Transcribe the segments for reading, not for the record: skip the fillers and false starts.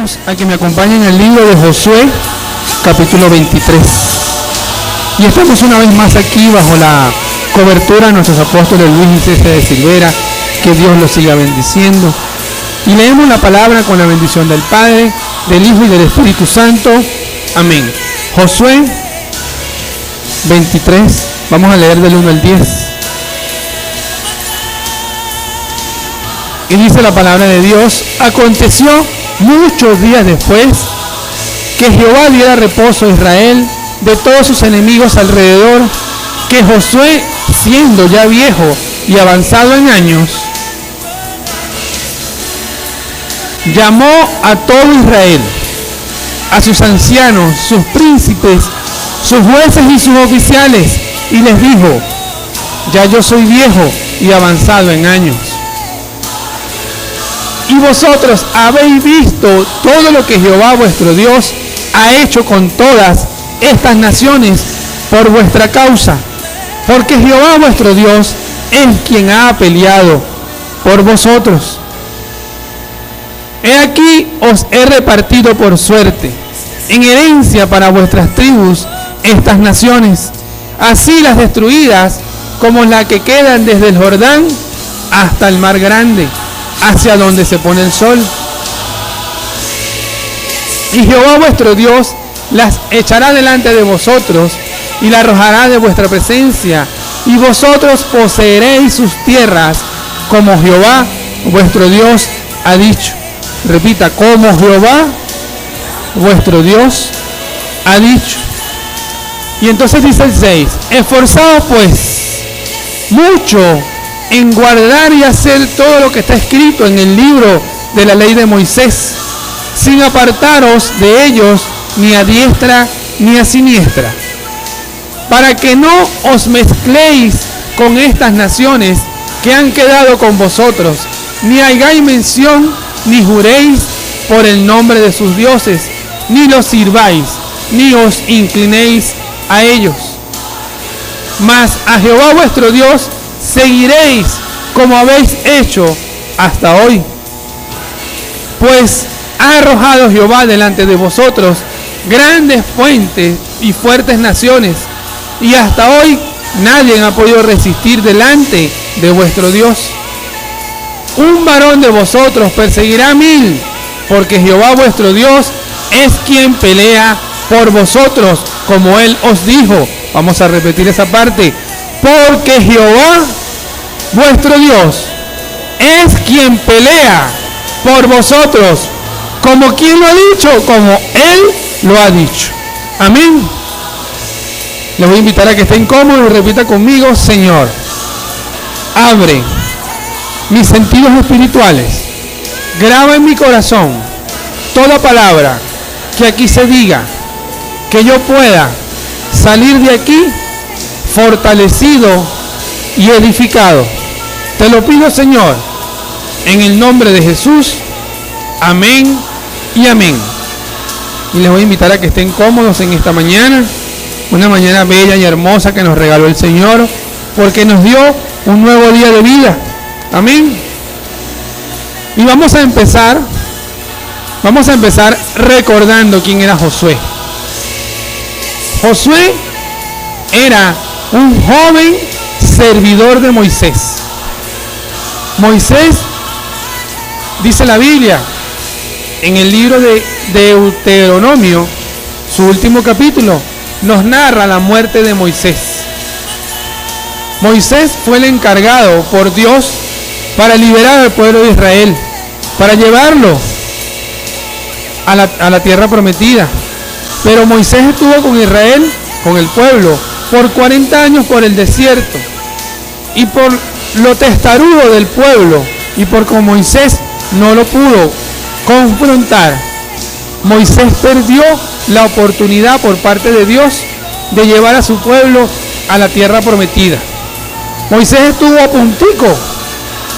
hermanos a que me acompañen en el libro de Josué, capítulo 23. Y estamos una vez más aquí bajo la cobertura de nuestros apóstoles Luis y César de Silvera. Que Dios los siga bendiciendo. Y leemos la palabra con la bendición del Padre, del Hijo y del Espíritu Santo. Amén. Josué 23, vamos a leer del 1 al 10. Y dice la palabra de Dios: aconteció muchos días después que Jehová diera reposo a Israel de todos sus enemigos alrededor, que Josué, siendo ya viejo y avanzado en años, llamó a todo Israel, a sus ancianos, sus príncipes, sus jueces y sus oficiales, y les dijo: ya yo soy viejo y avanzado en años, y vosotros habéis visto todo lo que Jehová vuestro Dios ha hecho con todas estas naciones por vuestra causa, porque Jehová vuestro Dios es quien ha peleado por vosotros. He aquí os he repartido por suerte, en herencia para vuestras tribus, estas naciones, así las destruidas como las que quedan desde el Jordán hasta el mar grande, hacia donde se pone el sol. Y Jehová vuestro Dios las echará delante de vosotros y las arrojará de vuestra presencia, y vosotros poseeréis sus tierras, como Jehová vuestro Dios ha dicho. Repita: como Jehová vuestro Dios ha dicho. Y entonces dice el 6: esforzaos pues mucho en guardar y hacer todo lo que está escrito en el libro de la ley de Moisés, sin apartaros de ellos ni a diestra ni a siniestra, para que no os mezcléis con estas naciones que han quedado con vosotros, ni hagáis mención ni juréis por el nombre de sus dioses, ni los sirváis, ni os inclinéis a ellos. Mas a Jehová vuestro Dios seguiréis como habéis hecho hasta hoy. Pues ha arrojado Jehová delante de vosotros grandes fuentes y fuertes naciones, y hasta hoy nadie ha podido resistir delante de vuestro Dios. Un varón de vosotros perseguirá 1000, porque Jehová vuestro Dios es quien pelea por vosotros, como él os dijo. Vamos a repetir esa parte: porque Jehová vuestro Dios es quien pelea por vosotros, como quien lo ha dicho, como él lo ha dicho. Amén. Les voy a invitar a que estén cómodos y repita conmigo: Señor, abre mis sentidos espirituales, graba en mi corazón toda palabra que aquí se diga, que yo pueda salir de aquí fortalecido y edificado. Te lo pido, Señor, en el nombre de Jesús. Amén y amén. Y les voy a invitar a que estén cómodos en esta mañana, una mañana bella y hermosa que nos regaló el Señor, porque nos dio un nuevo día de vida. Amén. Y vamos a empezar recordando quién era Josué. Josué era un joven servidor de Moisés. Moisés, dice la Biblia, en el libro de Deuteronomio, su último capítulo, nos narra la muerte de Moisés. Moisés fue el encargado por Dios para liberar al pueblo de Israel, para llevarlo a la tierra prometida. Pero Moisés estuvo con Israel, con el pueblo, por 40 años por el desierto. Y por lo testarudo del pueblo, y por como Moisés no lo pudo confrontar, Moisés perdió la oportunidad por parte de Dios de llevar a su pueblo a la tierra prometida. Moisés estuvo a puntico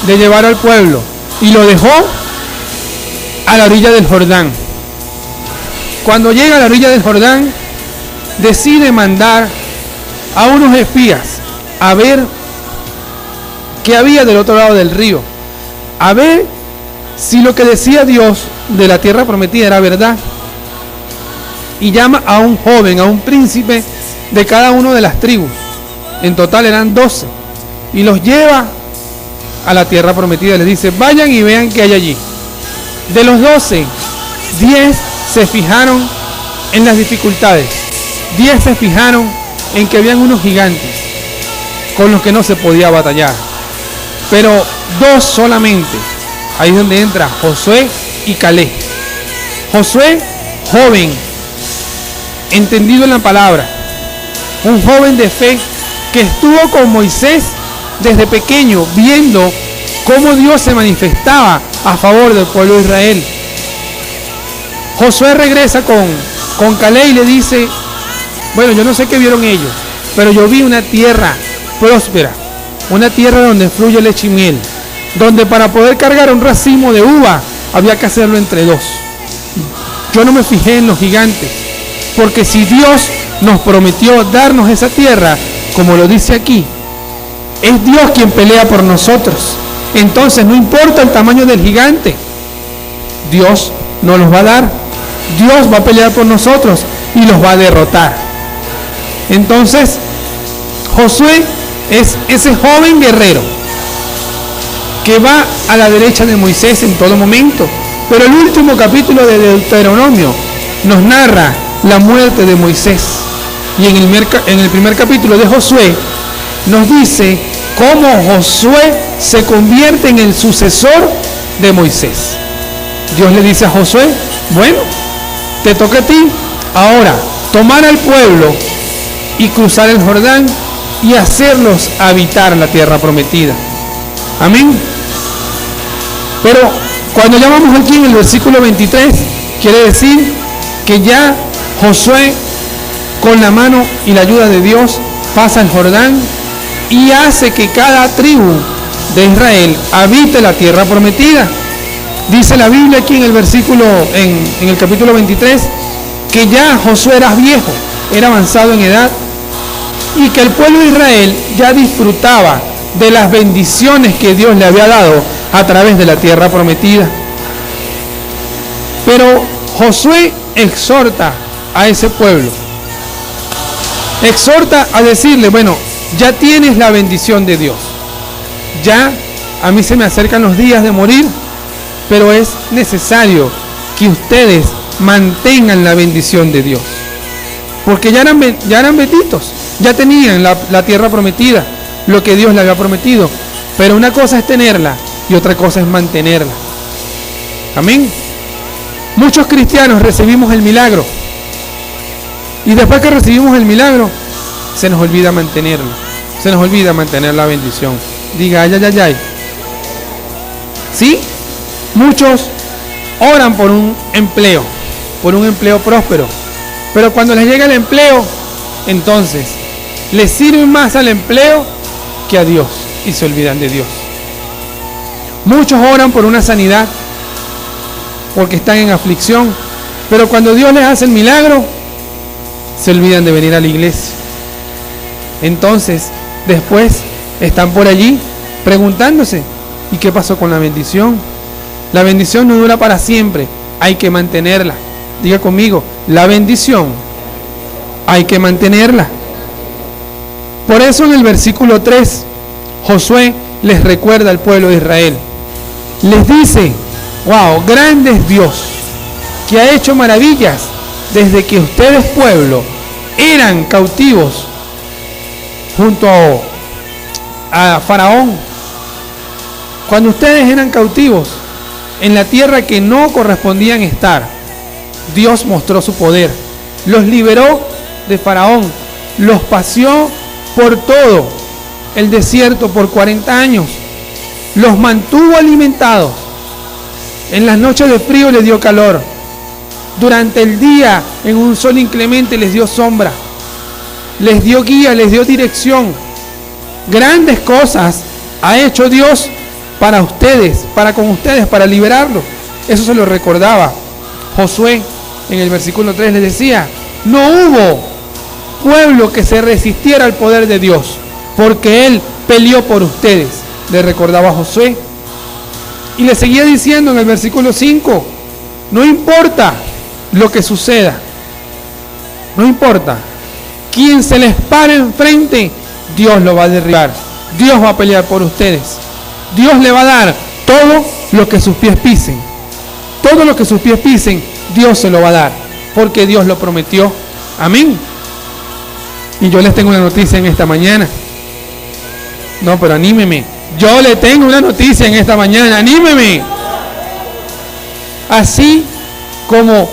de llevar al pueblo y lo dejó a la orilla del Jordán. Cuando llega a la orilla del Jordán, decide mandar a unos espías a ver qué había del otro lado del río, a ver si lo que decía Dios de la tierra prometida era verdad. Y llama a un joven, a un príncipe de cada una de las tribus. En total eran 12. Y los lleva a la tierra prometida. Les dice, vayan y vean qué hay allí. De los 12, 10 se fijaron en las dificultades. 10 se fijaron en que habían unos gigantes con los que no se podía batallar. Pero 2 solamente. Ahí es donde entra Josué y Caleb. Josué, joven, entendido en la palabra, un joven de fe que estuvo con Moisés desde pequeño, viendo cómo Dios se manifestaba a favor del pueblo de Israel. Josué regresa con Caleb y le dice, bueno, yo no sé qué vieron ellos, pero yo vi una tierra próspera, una tierra donde fluye leche y miel, donde para poder cargar un racimo de uva había que hacerlo entre 2. Yo no me fijé en los gigantes, porque si Dios nos prometió darnos esa tierra, como lo dice aquí, es Dios quien pelea por nosotros. Entonces no importa el tamaño del gigante, Dios nos los va a dar. Dios va a pelear por nosotros y los va a derrotar. Entonces Josué es ese joven guerrero que va a la derecha de Moisés en todo momento. Pero el último capítulo de Deuteronomio nos narra la muerte de Moisés. Y en el primer capítulo de Josué nos dice cómo Josué se convierte en el sucesor de Moisés. Dios le dice a Josué, bueno, te toca a ti ahora tomar al pueblo y cruzar el Jordán y hacerlos habitar la tierra prometida. Amén. Pero cuando ya vamos aquí en el versículo 23, quiere decir que ya Josué, con la mano y la ayuda de Dios, pasa el Jordán y hace que cada tribu de Israel habite la tierra prometida. Dice la Biblia aquí en el versículo, en el capítulo 23, que ya Josué era viejo, era avanzado en edad, y que el pueblo de Israel ya disfrutaba de las bendiciones que Dios le había dado a través de la tierra prometida. Pero Josué exhorta a ese pueblo, exhorta a decirle, bueno, ya tienes la bendición de Dios, ya a mí se me acercan los días de morir, pero es necesario que ustedes mantengan la bendición de Dios, porque ya eran benditos, ya tenían la tierra prometida, lo que Dios le había prometido, pero una cosa es tenerla y otra cosa es mantenerla. Amén. Muchos cristianos recibimos el milagro y después que recibimos el milagro se nos olvida mantenerlo, se nos olvida mantener la bendición. Diga, ay, ay, ay, ay. ¿Sí? Muchos oran por un empleo próspero, pero cuando les llega el empleo, entonces les sirven más al empleo que a Dios y se olvidan de Dios. Muchos oran por una sanidad porque están en aflicción, pero cuando Dios les hace el milagro, se olvidan de venir a la iglesia. Entonces, después están por allí preguntándose, ¿y qué pasó con la bendición? La bendición no dura para siempre, hay que mantenerla. Diga conmigo, la bendición hay que mantenerla. Por eso en el versículo 3, Josué les recuerda al pueblo de Israel. Les dice, wow, grande es Dios, que ha hecho maravillas desde que ustedes, pueblo, eran cautivos junto a Faraón. Cuando ustedes eran cautivos en la tierra que no correspondían estar, Dios mostró su poder, los liberó de Faraón, los paseó por todo el desierto por 40 años, los mantuvo alimentados, en las noches de frío les dio calor, durante el día en un sol inclemente les dio sombra, les dio guía, les dio dirección. Grandes cosas ha hecho Dios para ustedes, para liberarlos. Eso se lo recordaba Josué en el versículo 3, les decía, no hubo pueblo que se resistiera al poder de Dios, porque Él peleó por ustedes, le recordaba Josué. Y le seguía diciendo en el versículo 5, no importa lo que suceda, no importa, quien se les pare enfrente, Dios lo va a derribar, Dios va a pelear por ustedes, Dios le va a dar todo lo que sus pies pisen, todo lo que sus pies pisen, Dios se lo va a dar, porque Dios lo prometió. Amén. Y yo les tengo una noticia en esta mañana. No, pero anímeme. Yo le tengo una noticia en esta mañana. Anímeme. Así como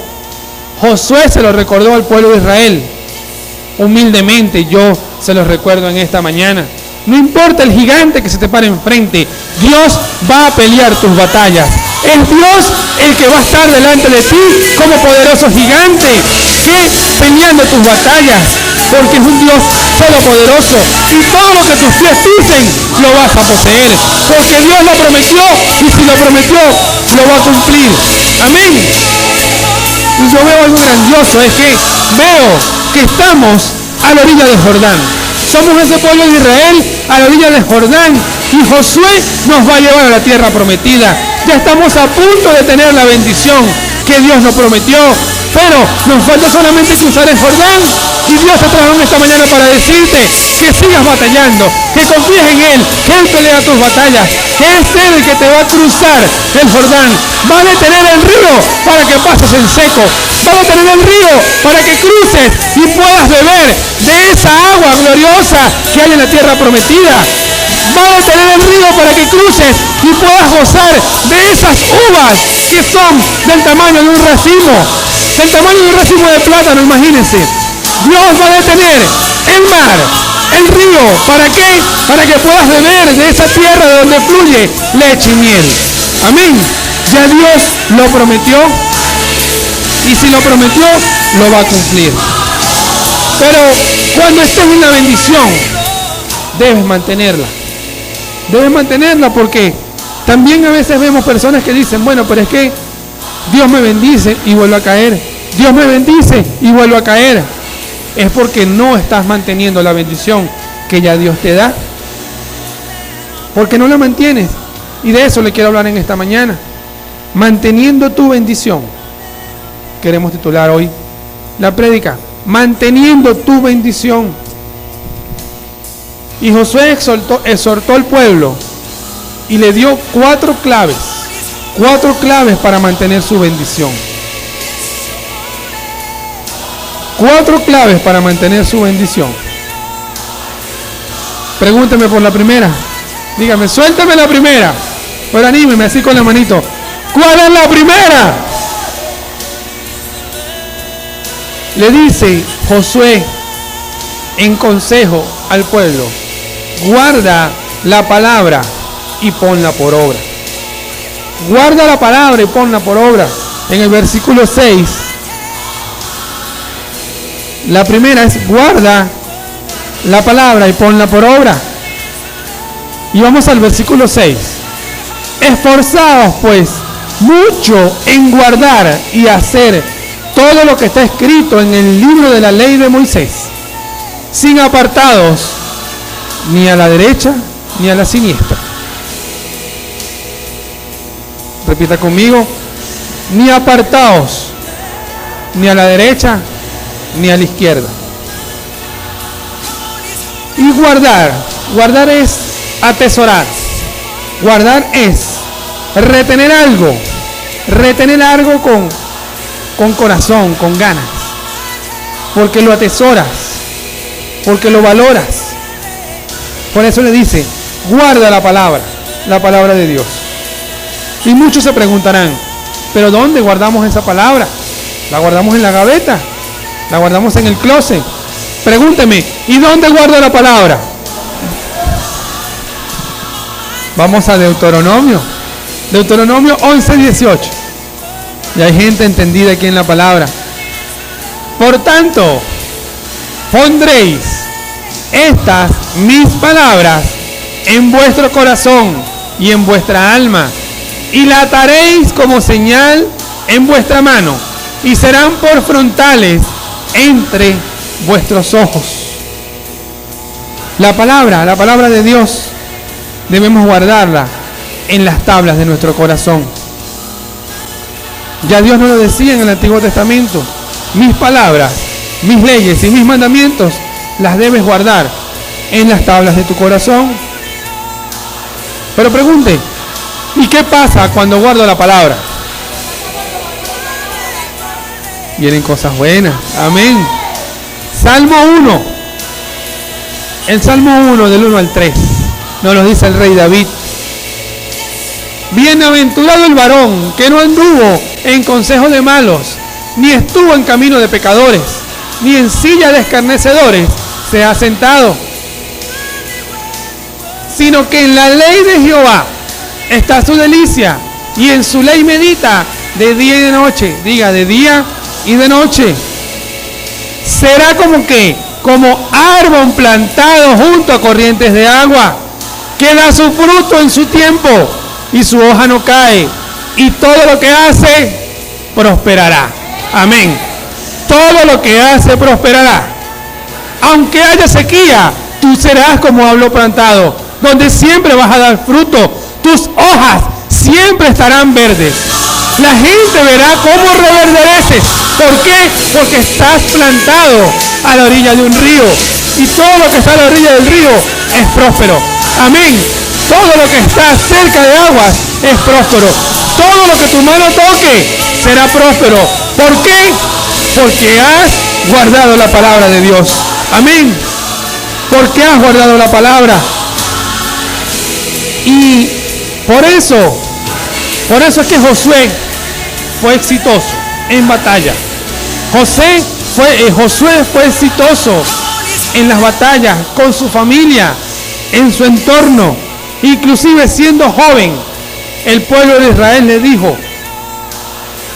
Josué se lo recordó al pueblo de Israel, humildemente yo se lo recuerdo en esta mañana. No importa el gigante que se te pare enfrente, Dios va a pelear tus batallas. Es Dios el que va a estar delante de ti como poderoso gigante, que peleando tus batallas, porque es un Dios todopoderoso, y todo lo que tus pies pisen lo vas a poseer, porque Dios lo prometió, y si lo prometió, lo va a cumplir. Amén. Y yo veo algo grandioso, es que veo que estamos a la orilla del Jordán. Somos ese pueblo de Israel a la orilla del Jordán, y Josué nos va a llevar a la tierra prometida. Ya estamos a punto de tener la bendición que Dios nos prometió, pero nos falta solamente cruzar el Jordán, y Dios te trajo en esta mañana para decirte que sigas batallando, que confíes en Él, que Él pelea tus batallas, que es Él el que te va a cruzar el Jordán, va a detener el río para que pases en seco, va a detener el río para que cruces y puedas beber de esa agua gloriosa que hay en la tierra prometida. Va a detener el río para que cruces y puedas gozar de esas uvas que son del tamaño de un racimo, del tamaño de un racimo de plátano, imagínense. Dios va a detener el mar, el río, ¿para qué? Para que puedas beber de esa tierra de donde fluye leche y miel. Amén. Ya Dios lo prometió, y si lo prometió, lo va a cumplir. Pero cuando estés en la bendición, debes mantenerla. Debes mantenerla, porque también a veces vemos personas que dicen, bueno, pero es que Dios me bendice y vuelvo a caer. Dios me bendice y vuelvo a caer. Es porque no estás manteniendo la bendición que ya Dios te da. Porque no la mantienes. Y de eso le quiero hablar en esta mañana. Manteniendo tu bendición. Queremos titular hoy la prédica, manteniendo tu bendición. Y Josué exhortó al pueblo y le dio 4 claves para mantener su bendición. 4 claves para mantener su bendición. Pregúnteme por la primera. Dígame, suéltame la primera. Pero anímeme así con la manito. ¿Cuál es la primera? Le dice Josué en consejo al pueblo: guarda la palabra y ponla por obra. Guarda la palabra y ponla por obra. En el versículo 6, la primera es guarda la palabra y ponla por obra. Y vamos al versículo 6. Esforzaos pues mucho en guardar y hacer todo lo que está escrito en el libro de la ley de Moisés, sin apartados ni a la derecha ni a la siniestra. Repita conmigo: ni apartados ni a la derecha ni a la izquierda. Y guardar es atesorar. Guardar es retener algo con corazón, con ganas, porque lo atesoras, porque lo valoras. Por eso le dice: guarda la palabra de Dios. Y muchos se preguntarán: ¿pero dónde guardamos esa palabra? ¿La guardamos en la gaveta? ¿La guardamos en el closet? Pregúnteme: ¿y dónde guardo la palabra? Vamos a Deuteronomio 11:18. Y hay gente entendida aquí en la palabra. Por tanto, pondréis estas mis palabras en vuestro corazón y en vuestra alma, y la ataréis como señal en vuestra mano, y serán por frontales entre vuestros ojos. La palabra de Dios debemos guardarla en las tablas de nuestro corazón. Ya Dios nos lo decía en el Antiguo Testamento: mis palabras, mis leyes y mis mandamientos las debes guardar en las tablas de tu corazón. Pero pregunte, ¿y qué pasa cuando guardo la palabra? Vienen cosas buenas. Amén. Salmo 1. El Salmo 1 del 1 al 3 nos lo dice el rey David: bienaventurado el varón que no anduvo en consejo de malos, ni estuvo en camino de pecadores, ni en silla de escarnecedores se ha sentado, sino que en la ley de Jehová está su delicia, y en su ley medita de día y de noche. Diga, de día y de noche. Será como árbol plantado junto a corrientes de agua, que da su fruto en su tiempo, y su hoja no cae, y todo lo que hace prosperará. Amén. Todo lo que hace prosperará. Aunque haya sequía, tú serás como árbol plantado, donde siempre vas a dar fruto. Tus hojas siempre estarán verdes. La gente verá cómo reverdeces. ¿Por qué? Porque estás plantado a la orilla de un río, y todo lo que está a la orilla del río es próspero. Amén. Todo lo que está cerca de aguas es próspero. Todo lo que tu mano toque será próspero. ¿Por qué? Porque has guardado la palabra de Dios. Amén. Porque has guardado la palabra. Y por eso es que Josué fue exitoso en batalla. Josué fue exitoso en las batallas, con su familia, en su entorno. Inclusive siendo joven, el pueblo de Israel le dijo: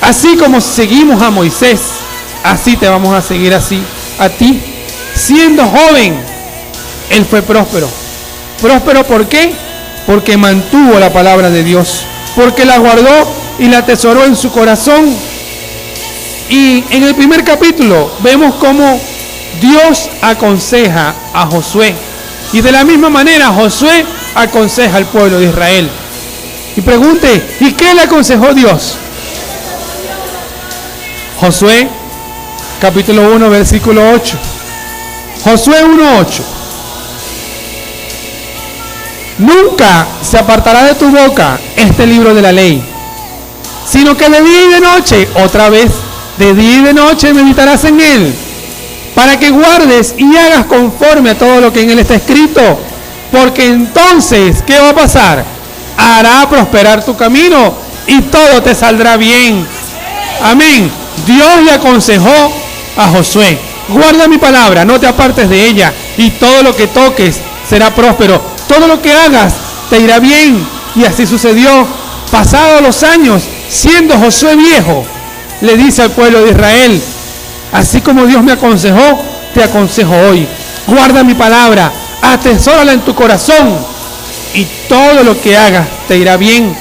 así como seguimos a Moisés, así te vamos a seguir así a ti. Siendo joven, él fue próspero. ¿Próspero por qué? Porque mantuvo la palabra de Dios, porque la guardó y la atesoró en su corazón. Y en el primer capítulo vemos cómo Dios aconseja a Josué, y de la misma manera Josué aconseja al pueblo de Israel. Y pregunte, ¿y qué le aconsejó Dios? Josué capítulo 1 versículo 8. Josué 1:8. Nunca se apartará de tu boca este libro de la ley, sino que de día y de noche, otra vez, de día y de noche meditarás en él, para que guardes y hagas conforme a todo lo que en él está escrito, porque entonces, ¿qué va a pasar? Hará prosperar tu camino y todo te saldrá bien. Amén. Dios le aconsejó a Josué: guarda mi palabra, no te apartes de ella, y todo lo que toques será próspero. Todo lo que hagas te irá bien. Y así sucedió. Pasados los años, siendo Josué viejo, le dice al pueblo de Israel: así como Dios me aconsejó, te aconsejo hoy. Guarda mi palabra, atesórala en tu corazón, y todo lo que hagas te irá bien.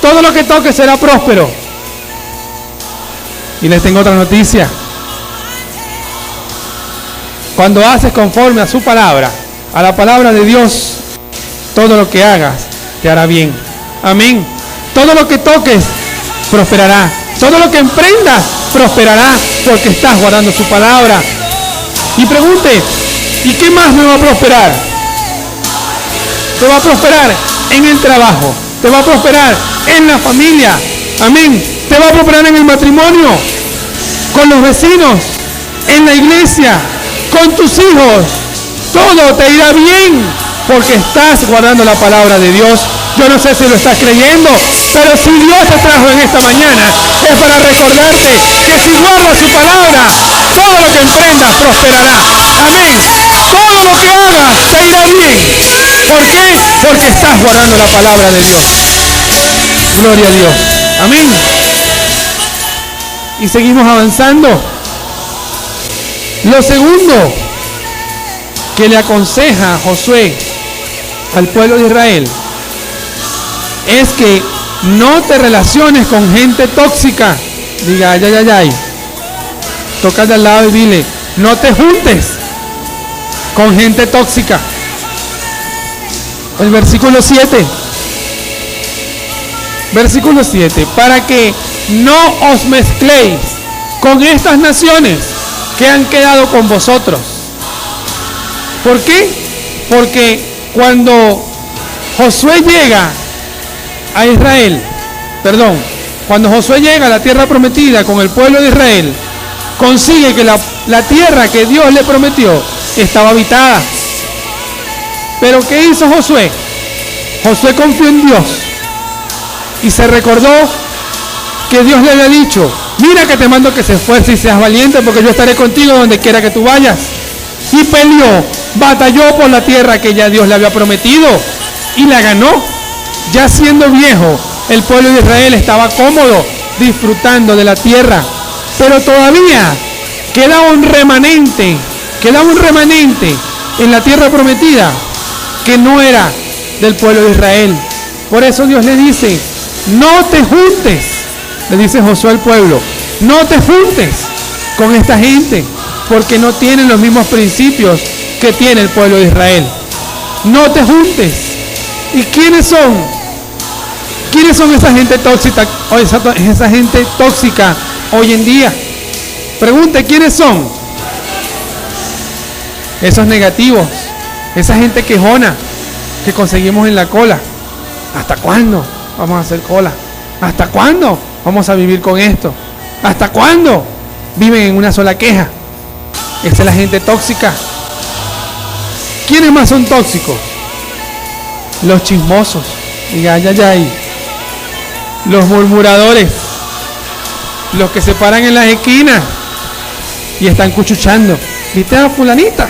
Todo lo que toques será próspero. Y les tengo otra noticia. Cuando haces conforme a su palabra, a la palabra de Dios, todo lo que hagas te hará bien. Amén. Todo lo que toques prosperará. Todo lo que emprendas prosperará, porque estás guardando su palabra. Y pregunte, ¿y qué más me va a prosperar? Te va a prosperar en el trabajo, te va a prosperar en la familia. Amén. Te va a prosperar en el matrimonio, con los vecinos, en la iglesia, con tus hijos. Todo te irá bien, porque estás guardando la palabra de Dios. Yo no sé si lo estás creyendo, pero si Dios te trajo en esta mañana, es para recordarte que si guardas su palabra, todo lo que emprendas prosperará. Amén. Todo lo que hagas te irá bien. ¿Por qué? Porque estás guardando la palabra de Dios. Gloria a Dios. Amén. Y seguimos avanzando. Lo segundo que le aconseja Josué al pueblo de Israel es que no te relaciones con gente tóxica. Diga, ay, ay, ay, ay. Toca de al lado y dile, no te juntes con gente tóxica. El versículo 7. Versículo 7. Para que no os mezcléis con estas naciones que han quedado con vosotros. ¿Por qué? Porque cuando Josué llega a Israel, cuando Josué llega a la tierra prometida con el pueblo de Israel, consigue que la tierra que Dios le prometió estaba habitada. Pero ¿qué hizo Josué? Josué confió en Dios y se recordó que Dios le había dicho: mira que te mando que se esfuerce y seas valiente, porque yo estaré contigo donde quiera que tú vayas. Y peleó, batalló por la tierra que ya Dios le había prometido y la ganó. Ya siendo viejo, el pueblo de Israel estaba cómodo, disfrutando de la tierra, pero todavía quedaba un remanente en la tierra prometida que no era del pueblo de Israel. Por eso Dios le dice: no te juntes, le dice Josué al pueblo, no te juntes con esta gente, porque no tienen los mismos principios que tiene el pueblo de Israel. No te juntes. ¿Y quiénes son? ¿Quiénes son esa gente tóxica, o esa gente tóxica hoy en día? Pregunte, ¿quiénes son? Esos negativos, esa gente quejona que conseguimos en la cola. ¿Hasta cuándo vamos a hacer cola? ¿Hasta cuándo vamos a vivir con esto? ¿Hasta cuándo viven en una sola queja? Esa es la gente tóxica. ¿Quiénes más son tóxicos? Los chismosos. Diga, ay. Los murmuradores. Los que se paran en las esquinas y están cuchuchando. ¿Viste a fulanita?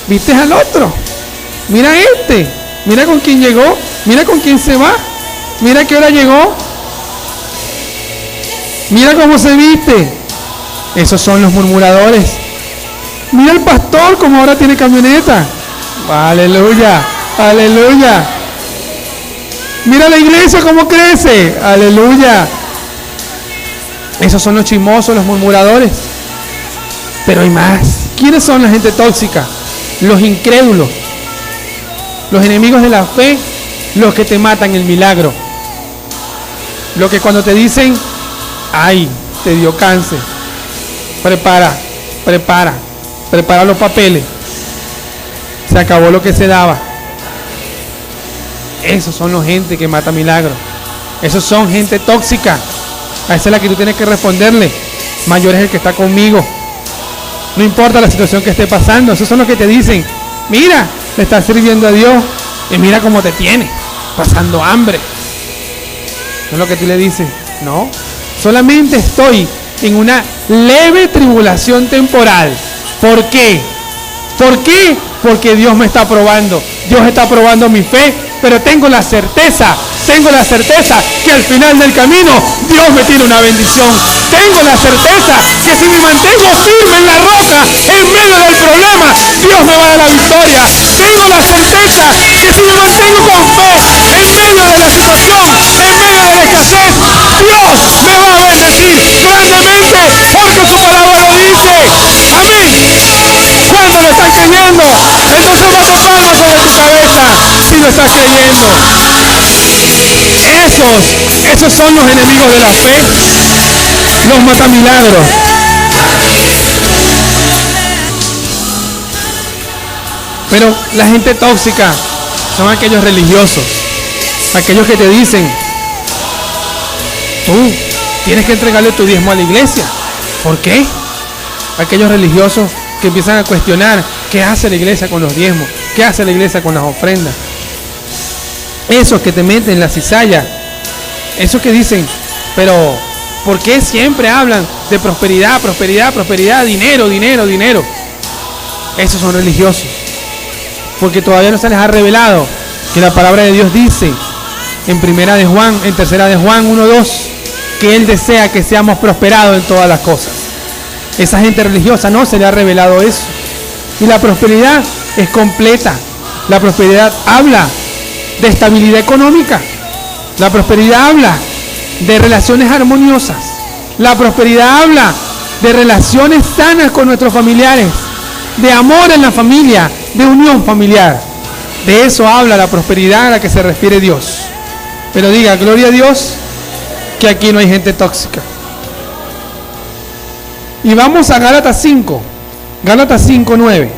¿Viste al otro? Mira este. Mira con quién llegó. Mira con quién se va. Mira a qué hora llegó. Mira cómo se viste. Esos son los murmuradores. Mira el pastor como ahora tiene camioneta. Aleluya, aleluya. Mira la iglesia cómo crece. Aleluya. Esos son los chismosos, los murmuradores. Pero hay más. ¿Quiénes son la gente tóxica? Los incrédulos, los enemigos de la fe, los que te matan el milagro. Lo que cuando te dicen: ay, te dio cáncer, prepara los papeles, se acabó lo que se daba. Esos son los gente que mata milagros. Esos son gente tóxica. A esa es la que tú tienes que responderle: mayor es el que está conmigo. No importa la situación que esté pasando. Esos son los que te dicen: mira, le estás sirviendo a Dios y mira cómo te tiene, pasando hambre. No es lo que tú le dices. No, solamente estoy en una leve tribulación temporal. ¿Por qué? ¿Por qué? Porque Dios me está probando. Dios está probando mi fe, pero tengo la certeza que al final del camino Dios me tiene una bendición. Tengo la certeza que si me mantengo firme en la roca, en medio del problema, Dios me va a dar la victoria. Tengo la certeza que si me mantengo con fe, en medio de la situación, en medio de la escasez, Dios me va a bendecir grandemente, porque su palabra lo dice. Amén. ¿Cuándo lo estás creyendo? Entonces bate palmas sobre tu cabeza si lo estás creyendo. Esos son los enemigos de la fe, los matamilagros. Pero la gente tóxica son aquellos religiosos, aquellos que te dicen: tú tienes que entregarle tu diezmo a la iglesia. ¿Por qué? Aquellos religiosos que empiezan a cuestionar qué hace la iglesia con los diezmos, qué hace la iglesia con las ofrendas. Esos que te meten en la cizalla, esos que dicen: pero ¿por qué siempre hablan de prosperidad, dinero? Esos son religiosos, porque todavía no se les ha revelado que la palabra de Dios dice en tercera de Juan 1:2 que Él desea que seamos prosperados en todas las cosas. Esa gente religiosa no se le ha revelado eso. Y la prosperidad es completa. La prosperidad habla de estabilidad económica. La prosperidad habla de relaciones armoniosas. La prosperidad habla de relaciones sanas con nuestros familiares, de amor en la familia, de unión familiar. De eso habla la prosperidad a la que se refiere Dios. Pero diga, gloria a Dios, que aquí no hay gente tóxica. Y vamos a Gálatas 5. Gálatas 5:9.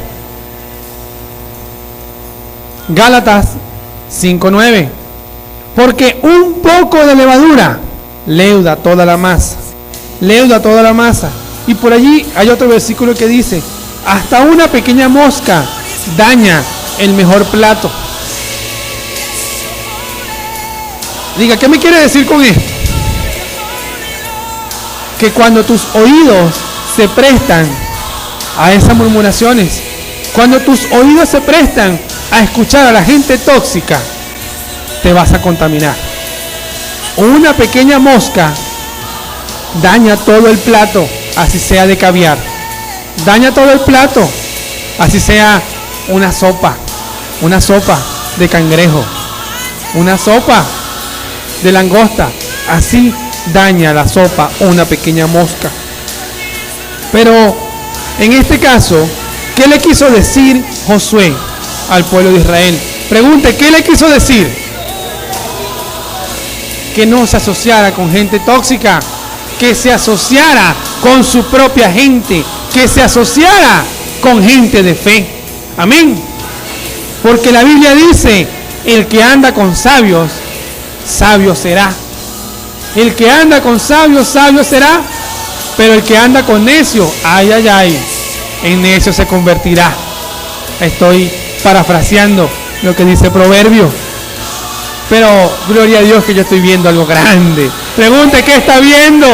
Gálatas 5:9. Porque un poco de levadura leuda toda la masa. Leuda toda la masa. Y por allí hay otro versículo que dice, hasta una pequeña mosca daña el mejor plato. Diga, ¿qué me quiere decir con esto? Que cuando tus oídos se prestan a esas murmuraciones, cuando tus oídos se prestan a escuchar a la gente tóxica, te vas a contaminar. Una pequeña mosca daña todo el plato, así sea de caviar. Daña todo el plato, así sea una sopa de cangrejo, una sopa de langosta. Así daña la sopa una pequeña mosca. Pero en este caso, ¿qué le quiso decir Josué al pueblo de Israel? Pregunte, ¿qué le quiso decir? Que no se asociara con gente tóxica, que se asociara con su propia gente, que se asociara con gente de fe. Amén. Porque la Biblia dice, el que anda con sabios, sabio será. El que anda con sabios, sabio será. Pero el que anda con necio, ay, ay, ay, en necio se convertirá. Estoy parafraseando lo que dice Proverbio. Pero gloria a Dios que yo estoy viendo algo grande. Pregunte, ¿qué está viendo?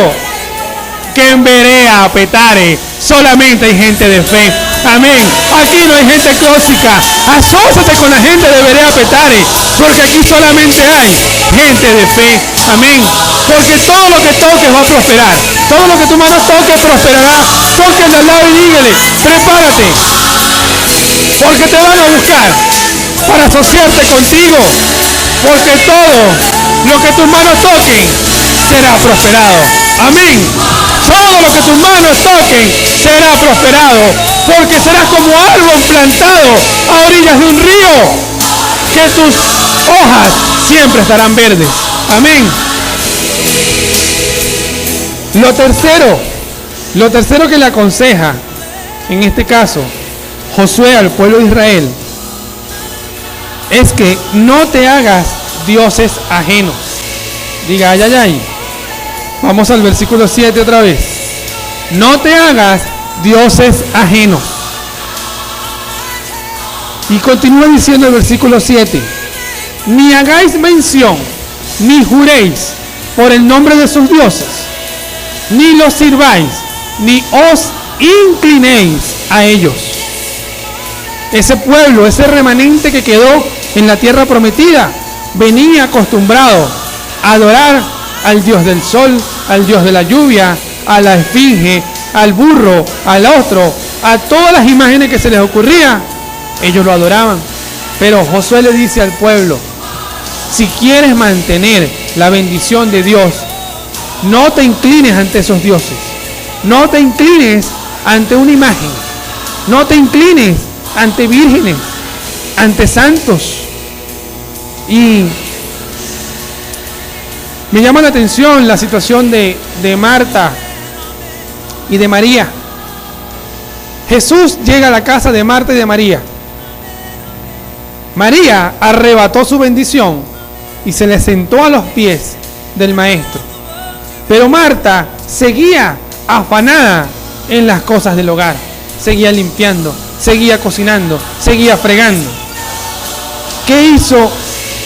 Que en Berea, Petare, solamente hay gente de fe. Amén. Aquí no hay gente tóxica. Asóciate con la gente de Berea, Petare, porque aquí solamente hay gente de fe. Amén. Porque todo lo que toques va a prosperar. Todo lo que tu mano toque prosperará. Toque al lado y dígale, prepárate, porque te van a buscar para asociarte contigo. Porque todo lo que tus manos toquen será prosperado. Amén. Todo lo que tus manos toquen será prosperado. Porque serás como árbol plantado a orillas de un río, que tus hojas siempre estarán verdes. Amén. Lo tercero que le aconseja, en este caso, Josué al pueblo de Israel, es que no te hagas dioses ajenos. Diga, ay, ay, ay. Vamos al versículo 7 otra vez. No te hagas dioses ajenos. Y continúa diciendo el versículo 7. Ni hagáis mención, ni juréis por el nombre de sus dioses, ni los sirváis, ni os inclinéis a ellos. Ese pueblo, ese remanente que quedó en la tierra prometida, venía acostumbrado a adorar al dios del sol, al dios de la lluvia, a la esfinge, al burro, al ostro, a todas las imágenes que se les ocurría. Ellos lo adoraban. Pero Josué le dice al pueblo, si quieres mantener la bendición de Dios, no te inclines ante esos dioses. No te inclines ante una imagen. No te inclines ante vírgenes, ante santos. Y me llama la atención la situación de Marta y de María. Jesús llega a la casa de Marta y de María. María arrebató su bendición y se le sentó a los pies del maestro. Pero Marta seguía afanada en las cosas del hogar. Seguía limpiando, seguía cocinando, seguía fregando. ¿Qué hizo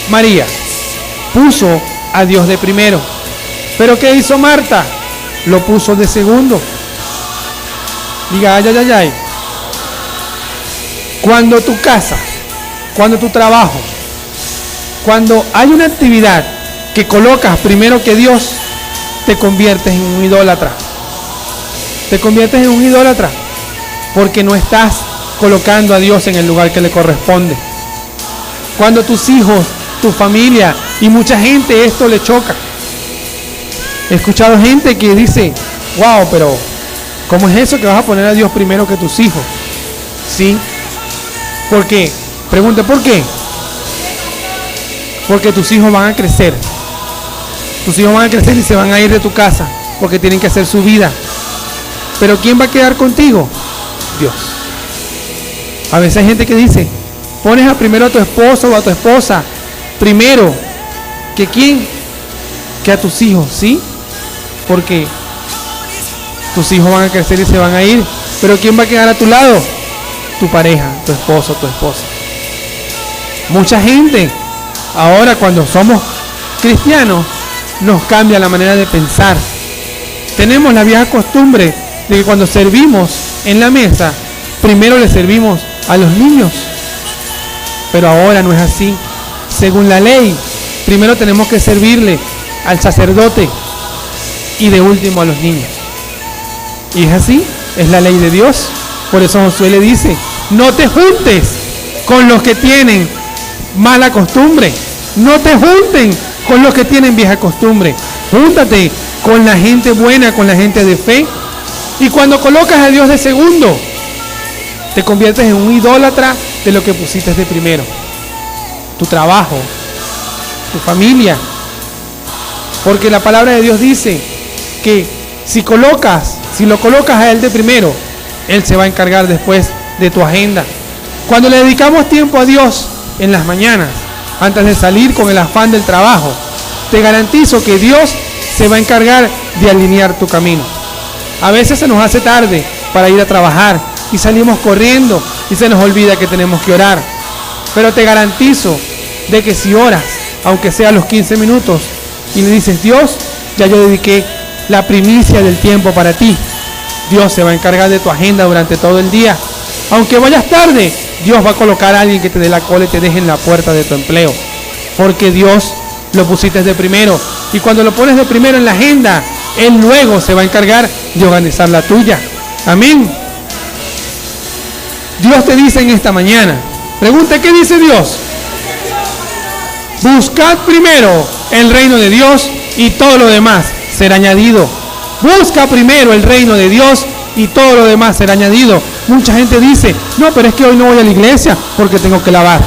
María? Puso a Dios de primero. ¿Pero qué hizo Marta? Lo puso de segundo. Diga, ay, ay, ay, ay. Cuando tu casa, cuando tu trabajo, cuando hay una actividad que colocas primero que Dios, te conviertes en un idólatra. Te conviertes en un idólatra porque no estás colocando a Dios en el lugar que le corresponde. Cuando tus hijos, tu familia y mucha gente esto le choca. He escuchado gente que dice, wow, pero ¿cómo es eso que vas a poner a Dios primero que tus hijos? Sí. ¿Por qué? Pregunte, ¿por qué? Porque tus hijos van a crecer Tus hijos van a crecer y se van a ir de tu casa porque tienen que hacer su vida. Pero ¿quién va a quedar contigo? Dios. A veces hay gente que dice, pones primero a tu esposo o a tu esposa primero que quién, que a tus hijos, ¿sí? Porque tus hijos van a crecer y se van a ir, pero ¿quién va a quedar a tu lado? Tu pareja, tu esposo, tu esposa. Mucha gente ahora, cuando somos cristianos, nos cambia la manera de pensar. Tenemos la vieja costumbre de que cuando servimos en la mesa, primero le servimos a los niños. Pero ahora no es así. Según la ley, primero tenemos que servirle al sacerdote y de último a los niños. Y es así, es la ley de Dios. Por eso Josué le dice, no te juntes con los que tienen mala costumbre. No te junten con los que tienen vieja costumbre. Júntate con la gente buena, con la gente de fe. Y cuando colocas a Dios de segundo, te conviertes en un idólatra de lo que pusiste de primero. Tu trabajo, tu familia. Porque la palabra de Dios dice que si lo colocas a Él de primero, Él se va a encargar después de tu agenda. Cuando le dedicamos tiempo a Dios en las mañanas, antes de salir con el afán del trabajo, te garantizo que Dios se va a encargar de alinear tu camino. A veces se nos hace tarde para ir a trabajar y salimos corriendo y se nos olvida que tenemos que orar. Pero te garantizo de que si oras, aunque sea los 15 minutos, y le dices, Dios, ya yo dediqué la primicia del tiempo para ti, Dios se va a encargar de tu agenda durante todo el día. Aunque vayas tarde, Dios va a colocar a alguien que te dé la cola y te deje en la puerta de tu empleo. Porque Dios lo pusiste de primero. Y cuando lo pones de primero en la agenda, Él luego se va a encargar de organizar la tuya. Amén. Dios te dice en esta mañana, pregunta, ¿qué dice Dios? Buscad primero el reino de Dios y todo lo demás será añadido. Busca primero el reino de Dios y todo lo demás será añadido. Mucha gente dice, no, pero es que hoy no voy a la iglesia porque tengo que lavar.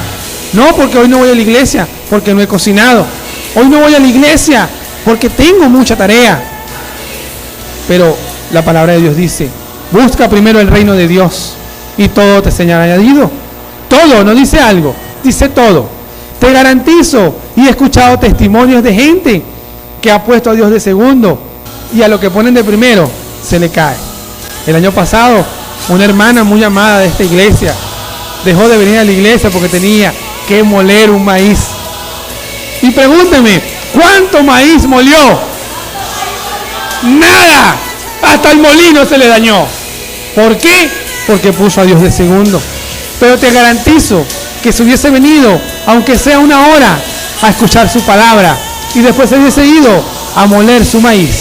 No, porque hoy no voy a la iglesia porque no he cocinado. Hoy no voy a la iglesia porque tengo mucha tarea. Pero la palabra de Dios dice, busca primero el reino de Dios y todo te será añadido. Todo, no dice algo, dice todo. Te garantizo, y he escuchado testimonios de gente que ha puesto a Dios de segundo y a lo que ponen de primero se le cae. El año pasado, una hermana muy amada de esta iglesia dejó de venir a la iglesia porque tenía que moler un maíz. Y pregúnteme, ¿cuánto maíz molió? Nada. Hasta el molino se le dañó. ¿Por qué? Porque puso a Dios de segundo. Pero te garantizo que si hubiese venido, aunque sea una hora, a escuchar su palabra y después se hubiese ido a moler su maíz,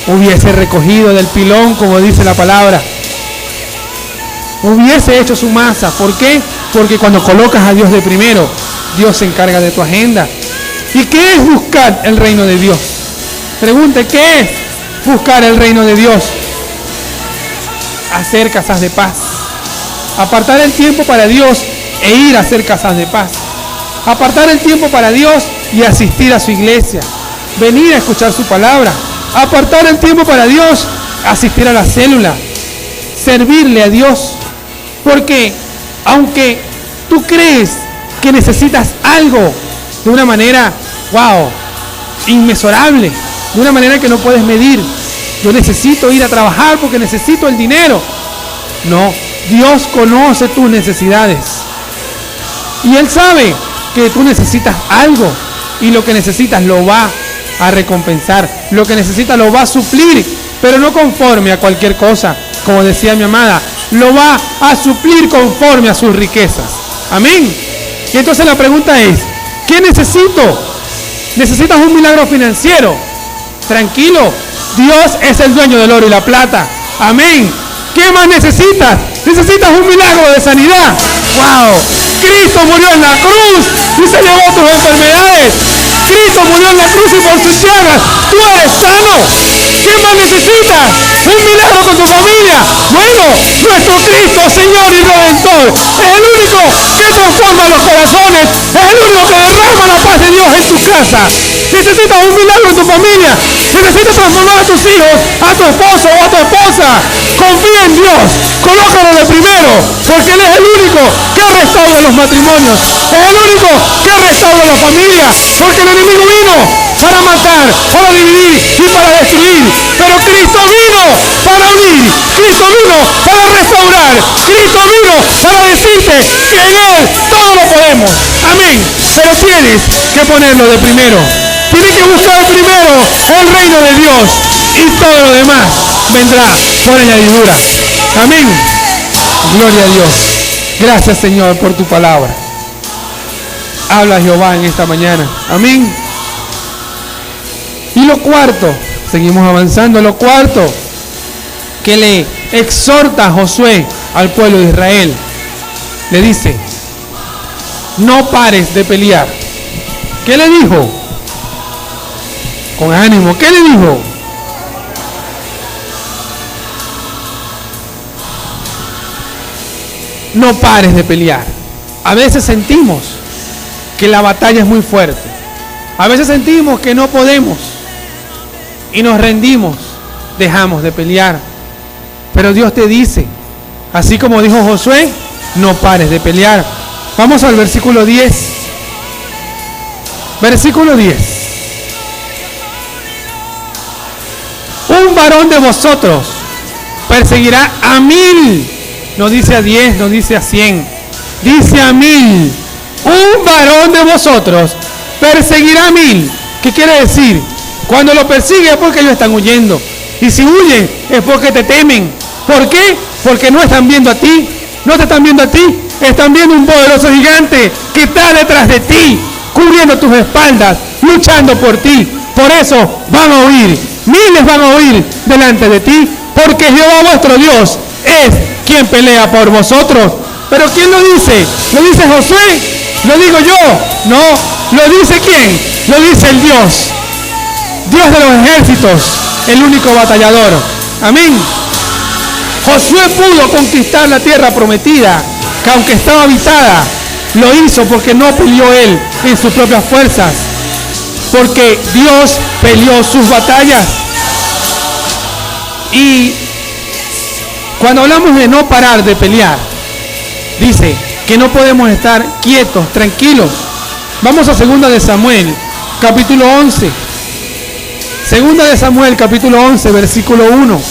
hubiese recogido del pilón, como dice la palabra, hubiese hecho su masa. ¿Por qué? Porque cuando colocas a Dios de primero, Dios se encarga de tu agenda. ¿Y qué es buscar el reino de Dios? Pregunte, ¿qué es buscar el reino de Dios? Hacer casas de paz. Apartar el tiempo para Dios e ir a hacer casas de paz. Apartar el tiempo para Dios y asistir a su iglesia. Venir a escuchar su palabra. Apartar el tiempo para Dios, asistir a la célula. Servirle a Dios. Porque aunque tú crees que necesitas algo de una manera, inmesurable, de una manera que no puedes medir. Yo necesito ir a trabajar porque necesito el dinero. No, Dios conoce tus necesidades. Y Él sabe que tú necesitas algo. Y lo que necesitas lo va a recompensar. Lo que necesitas lo va a suplir. Pero no conforme a cualquier cosa. Como decía mi amada, lo va a suplir conforme a sus riquezas. Amén. Y entonces la pregunta es, ¿qué necesito? ¿Necesitas un milagro financiero? Tranquilo, Dios es el dueño del oro y la plata. Amén. ¿Qué más necesitas? Necesitas un milagro de sanidad. Cristo murió en la cruz y se llevó tus enfermedades. Cristo murió en la cruz y por sus llagas tú eres sano. ¿Qué más necesitas? Un milagro con tu familia. Bueno, nuestro Cristo, Señor y Redentor, es el único que transforma los corazones, es el único que derrama la paz de Dios en tu casa. casa, necesitas un milagro en tu familia, necesitas transformar a tus hijos, a tu esposo o a tu esposa, confía en Dios, colócalo de primero, porque Él es el único que restaura los matrimonios, es el único que restaura la familia, porque el enemigo vino para matar, para dividir y para destruir, pero Cristo vino para unir, Cristo vino para restaurar, Cristo vino para decirte que en Él todo lo podemos, amén, pero tienes que ponerlo de primero, tienes que buscar primero el reino de Dios y todo lo demás vendrá por añadidura, amén, gloria a Dios. Gracias, Señor, por tu palabra. Habla Jehová en esta mañana, amén. Y lo cuarto, seguimos avanzando, lo cuarto que le exhorta a Josué al pueblo de Israel, le dice: no pares de pelear. ¿Qué le dijo? Con ánimo, ¿qué le dijo? No pares de pelear. A veces sentimos que la batalla es muy fuerte. A veces sentimos que no podemos y nos rendimos, dejamos de pelear. Pero Dios te dice, así como dijo Josué, no pares de pelear. Vamos al versículo 10. Versículo 10. Un varón de vosotros perseguirá a 1000. No dice a 10, no dice a 100. Dice a 1000. Un varón de vosotros perseguirá a 1000. ¿Qué quiere decir? Cuando lo persigue es porque ellos están huyendo. Y si huyen es porque te temen. ¿Por qué? Porque no están viendo a ti. No te están viendo a ti. Están viendo un poderoso gigante que está detrás de ti, cubriendo tus espaldas, luchando por ti. Por eso van a huir. Miles van a huir delante de ti. Porque Jehová vuestro Dios es quien pelea por vosotros. ¿Pero quién lo dice? ¿Lo dice Josué? ¿Lo digo yo? No. ¿Lo dice quién? Lo dice el Dios. Dios de los ejércitos, el único batallador. Amén. Josué pudo conquistar la tierra prometida, que aunque estaba habitada, lo hizo porque no peleó él en sus propias fuerzas, porque Dios peleó sus batallas. Y cuando hablamos de no parar de pelear, dice que no podemos estar quietos, tranquilos. Vamos a 2 de Samuel, capítulo 11. 2 de Samuel, capítulo 11, versículo 1.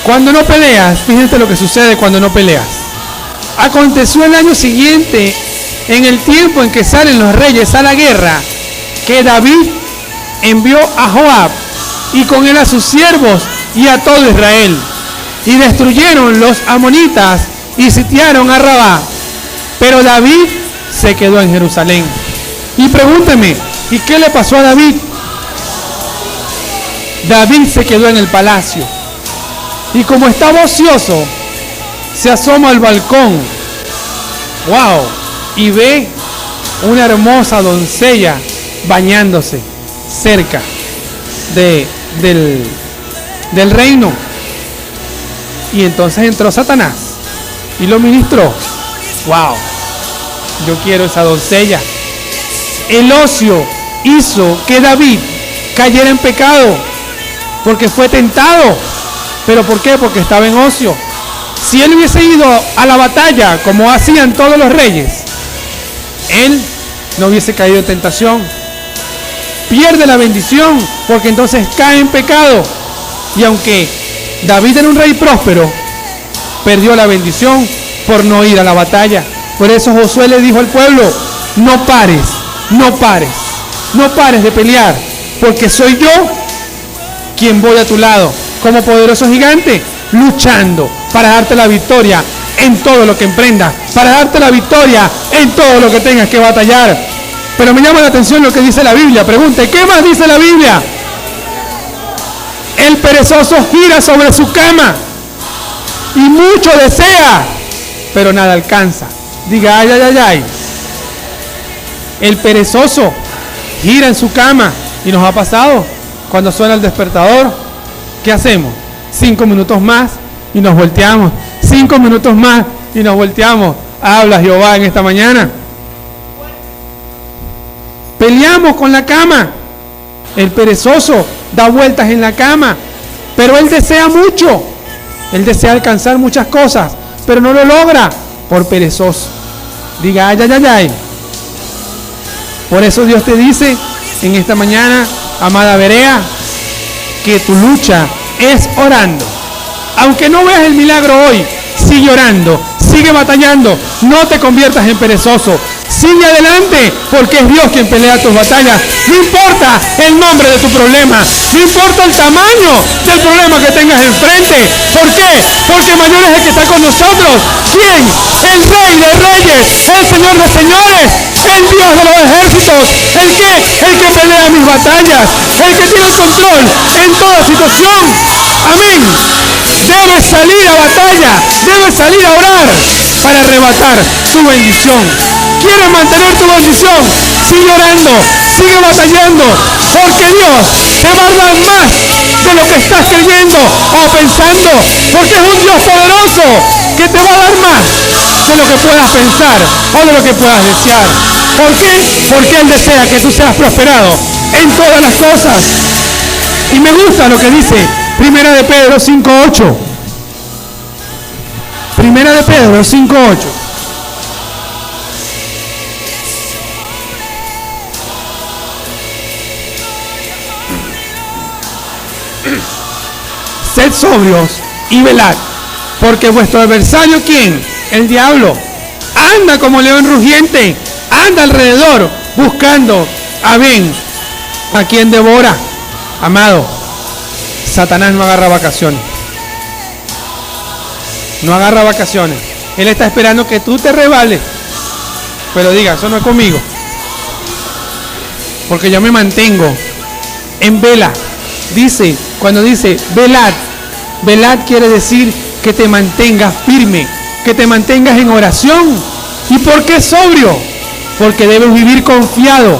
Cuando no peleas, fíjense lo que sucede cuando no peleas. Aconteció el año siguiente, en el tiempo en que salen los reyes a la guerra, que David envió a Joab y con él a sus siervos y a todo Israel, y destruyeron los amonitas y sitiaron a Rabá. Pero David se quedó en Jerusalén. Y pregúnteme, ¿y qué le pasó a David? David se quedó en el palacio. Y como estaba ocioso, se asoma al balcón. ¡Wow! Y ve una hermosa doncella bañándose cerca del reino. Y entonces entró Satanás y lo ministró. ¡Wow! Yo quiero esa doncella. El ocio hizo que David cayera en pecado, porque fue tentado. ¿Pero por qué? Porque estaba en ocio. Si él hubiese ido a la batalla como hacían todos los reyes, él no hubiese caído en tentación. Pierde la bendición porque entonces cae en pecado. Y aunque David era un rey próspero, perdió la bendición por no ir a la batalla. Por eso Josué le dijo al pueblo: no pares, no pares, no pares de pelear, porque soy yo quien voy a tu lado, como poderoso gigante, luchando para darte la victoria en todo lo que emprendas, para darte la victoria en todo lo que tengas que batallar. Pero me llama la atención lo que dice la Biblia. Pregunte, ¿qué más dice la Biblia? El perezoso gira sobre su cama y mucho desea, pero nada alcanza. Diga, ay, ay, ay, ay. El perezoso gira en su cama y nos ha pasado cuando suena el despertador. ¿Qué hacemos? 5 minutos más y nos volteamos. 5 minutos más y nos volteamos. Habla Jehová en esta mañana. Peleamos con la cama. El perezoso da vueltas en la cama, pero él desea mucho. Él desea alcanzar muchas cosas, pero no lo logra por perezoso. Diga, ay, ay, ay, ay. Por eso Dios te dice en esta mañana, amada Berea, que tu lucha es orando. Aunque no veas el milagro hoy, sigue orando, sigue batallando, no te conviertas en perezoso. Sigue adelante, porque es Dios quien pelea tus batallas. No importa el nombre de tu problema, no importa el tamaño del problema que tengas enfrente. ¿Por qué? Porque mayor es el que está con nosotros. ¿Quién? El Rey de Reyes, el Señor de Señores, el Dios de los ejércitos. ¿El qué? El que pelea mis batallas, el que tiene el control en toda situación. Amén. Debes salir a batalla, debes salir a orar para arrebatar tu bendición. ¿Quieres mantener tu bendición? Sigue orando, sigue batallando, porque Dios te va a dar más de lo que estás creyendo o pensando, porque es un Dios poderoso que te va a dar más de lo que puedas pensar o de lo que puedas desear. ¿Por qué? Porque Él desea que tú seas prosperado en todas las cosas. Y me gusta lo que dice Primera de Pedro 5:8. Primera de Pedro 5:8. Sed sobrios y velad, porque vuestro adversario, ¿quién? El diablo. Anda como león rugiente, anda alrededor buscando a quien devora. Amado, Satanás no agarra vacaciones. No agarra vacaciones. Él está esperando que tú te rebales, pero diga, eso no es conmigo, porque yo me mantengo en vela. Dice, cuando dice velad, velad quiere decir que te mantengas firme, que te mantengas en oración. ¿Y por qué sobrio? Porque debes vivir confiado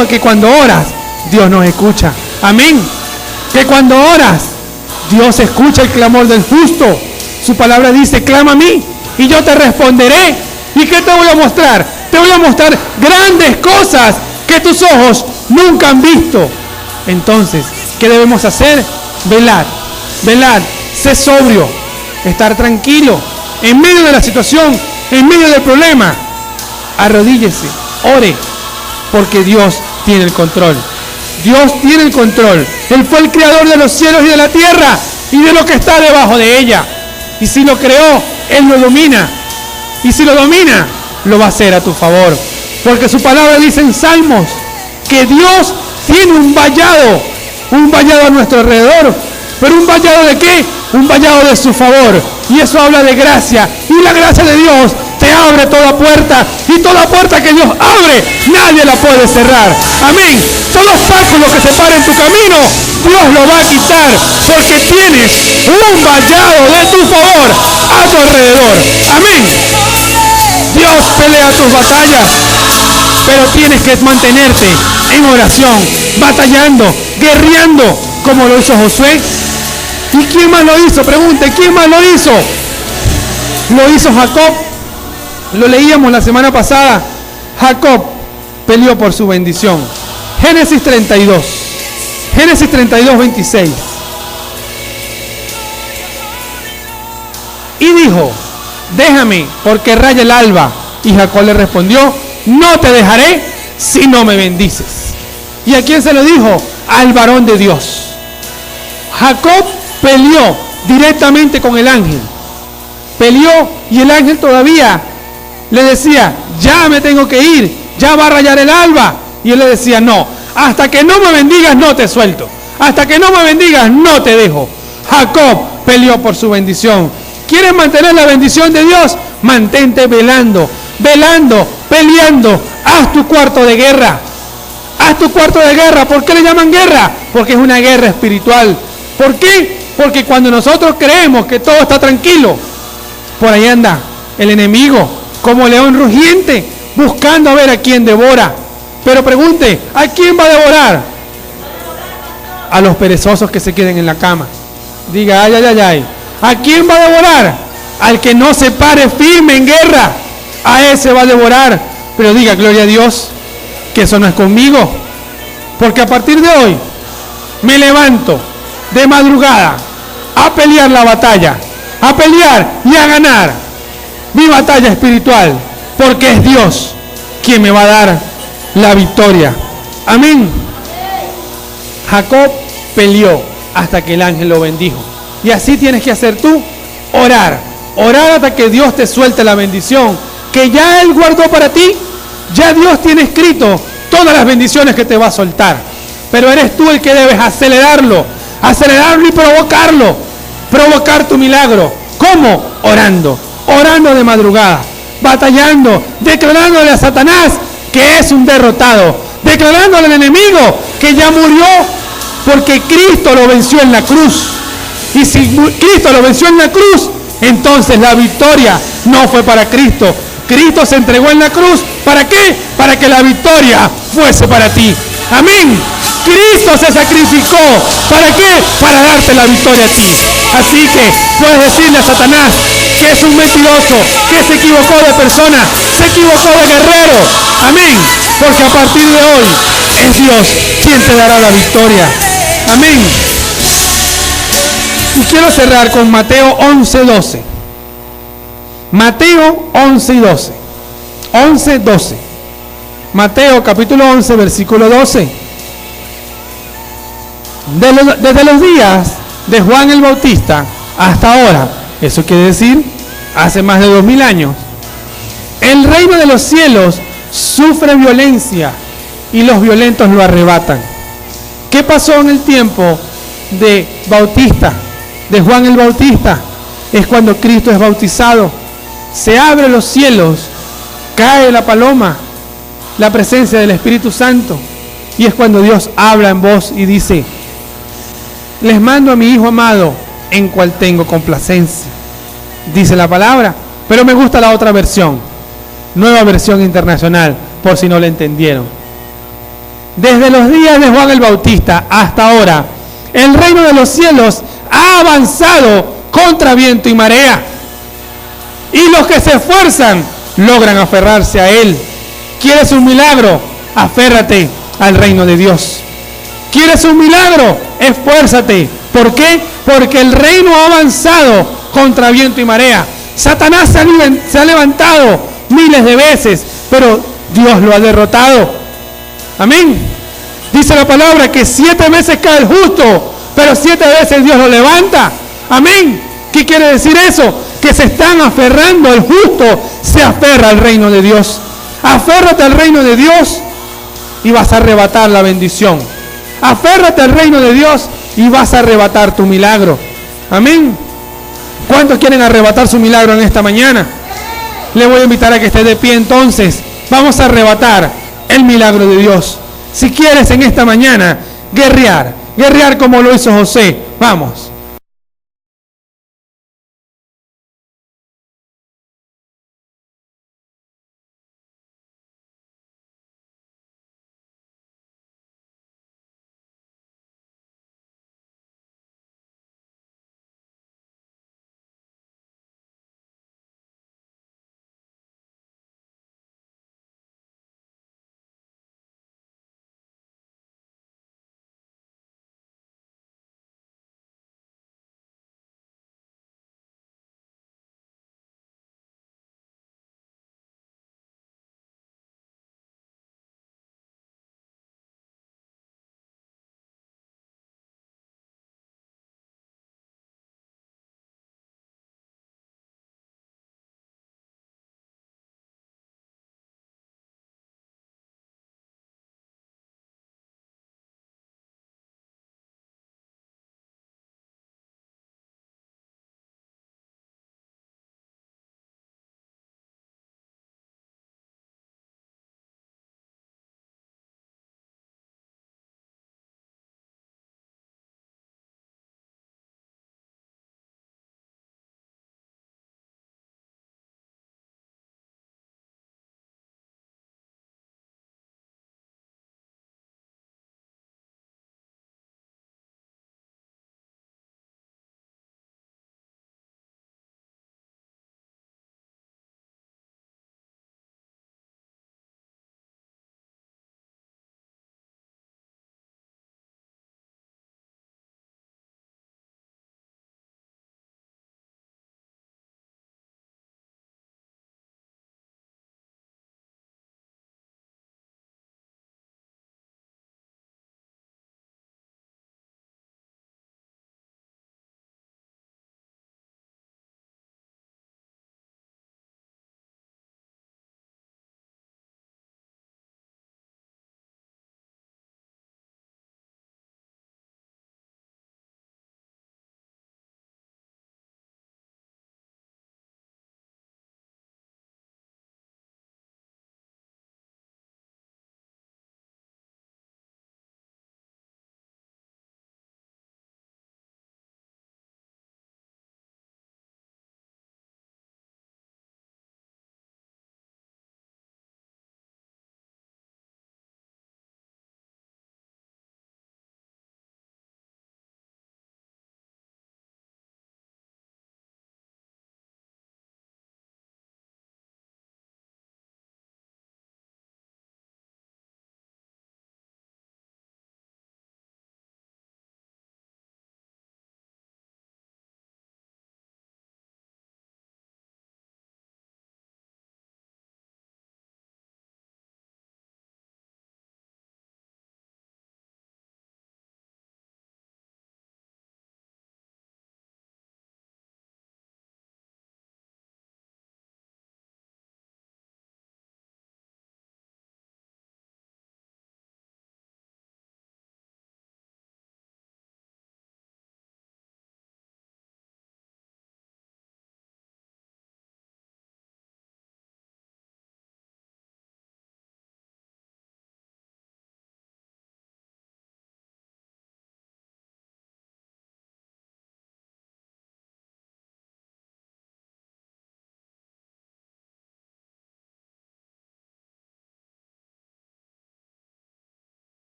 de que cuando oras, Dios nos escucha. Amén. Que cuando oras, Dios escucha el clamor del justo. Su palabra dice, clama a mí y yo te responderé. ¿Y qué te voy a mostrar? Te voy a mostrar grandes cosas que tus ojos nunca han visto. Entonces, ¿qué debemos hacer? Velar, sé sobrio, estar tranquilo, en medio de la situación, en medio del problema. Arrodíllese, ore, porque Dios tiene el control. Dios tiene el control. Él fue el creador de los cielos y de la tierra y de lo que está debajo de ella. Y si lo creó, Él lo domina. Y si lo domina, lo va a hacer a tu favor. Porque su palabra dice en Salmos que Dios tiene un vallado a nuestro alrededor. ¿Pero un vallado de qué? Un vallado de su favor. Y eso habla de gracia. Y la gracia de Dios te abre toda puerta. Y toda puerta que Dios abre, nadie la puede cerrar. Amén. Todo obstáculo que se pare en tu camino, Dios lo va a quitar. Porque tienes un vallado de tu favor a tu alrededor. Amén. Dios pelea tus batallas, pero tienes que mantenerte en oración, batallando, guerreando, como lo hizo Josué. ¿Y quién más lo hizo? Pregunte, ¿quién más lo hizo? Lo hizo Jacob. Lo leíamos la semana pasada. Jacob peleó por su bendición. Génesis 32, 26. Y dijo, déjame, porque raya el alba. Y Jacob le respondió, no te dejaré si no me bendices. ¿Y a quién se lo dijo? Al varón de Dios. Jacob peleó directamente con el ángel. Peleó y el ángel todavía le decía, ya me tengo que ir, ya va a rayar el alba. Y él le decía, no, hasta que no me bendigas no te suelto. Hasta que no me bendigas no te dejo. Jacob peleó por su bendición. ¿Quieres mantener la bendición de Dios? Mantente velando, peleando. Haz tu cuarto de guerra. Haz tu cuarto de guerra. ¿Por qué le llaman guerra? Porque es una guerra espiritual. ¿Por qué? Porque cuando nosotros creemos que todo está tranquilo, por ahí anda el enemigo como león rugiente buscando a ver a quién devora. Pero pregunte, ¿a quién va a devorar? A los perezosos que se queden en la cama. Diga, ay, ay, ay, ay. ¿A quién va a devorar? Al que no se pare firme en guerra. A ese va a devorar. Pero diga, gloria a Dios. que eso no es conmigo. Porque a partir de hoy me levanto de madrugada a pelear la batalla, a pelear y a ganar mi batalla espiritual, porque es Dios quien me va a dar la victoria. Amén. Jacob peleó hasta que el ángel lo bendijo. Y así tienes que hacer tú, orar hasta que Dios te suelte la bendición que ya Él guardó para ti. Ya Dios tiene escrito todas las bendiciones que te va a soltar, pero eres tú el que debes acelerarlo y provocar tu milagro. ¿Cómo? Orando de madrugada, batallando, declarándole a Satanás que es un derrotado, declarándole al enemigo que ya murió, porque Cristo lo venció en la cruz. Y si Cristo lo venció en la cruz, entonces la victoria no fue para Cristo. Cristo se entregó en la cruz. ¿Para qué? Para que la victoria fuese para ti. Amén. Cristo se sacrificó. ¿Para qué? Para darte la victoria a ti. Así que puedes decirle a Satanás que es un mentiroso, que se equivocó de persona, se equivocó de guerrero. Amén. Porque a partir de hoy es Dios quien te dará la victoria. Amén. Y quiero cerrar con Mateo 11:12. Mateo 11:12. 11:12. Mateo capítulo 11, versículo 12. Desde los días de Juan el Bautista hasta ahora, eso quiere decir hace más de 2000 años, el reino de los cielos sufre violencia y los violentos lo arrebatan. ¿Qué pasó en el tiempo de Bautista, de Juan el Bautista? Es cuando Cristo es bautizado, se abren los cielos, cae la paloma, la presencia del Espíritu Santo, y es cuando Dios habla en voz y dice: les mando a mi Hijo amado, en cual tengo complacencia. Dice la palabra, pero me gusta la otra versión, Nueva Versión Internacional, por si no la entendieron. Desde los días de Juan el Bautista hasta ahora, el reino de los cielos ha avanzado contra viento y marea, y los que se esfuerzan logran aferrarse a él. ¿Quieres un milagro? Aférrate al reino de Dios. ¿Quieres un milagro? Esfuérzate. ¿Por qué? Porque el reino ha avanzado contra viento y marea. Satanás se ha levantado miles de veces, pero Dios lo ha derrotado. Amén. Dice la palabra que 7 veces cae el justo, pero 7 veces Dios lo levanta. Amén. ¿Qué quiere decir eso? Que se están aferrando. El justo se aferra al reino de Dios. Aférrate al reino de Dios y vas a arrebatar la bendición. Aférrate al reino de Dios y vas a arrebatar tu milagro. Amén. ¿Cuántos quieren arrebatar su milagro en esta mañana? Le voy a invitar a que esté de pie entonces. Vamos a arrebatar el milagro de Dios. Si quieres en esta mañana guerrear como lo hizo José, vamos.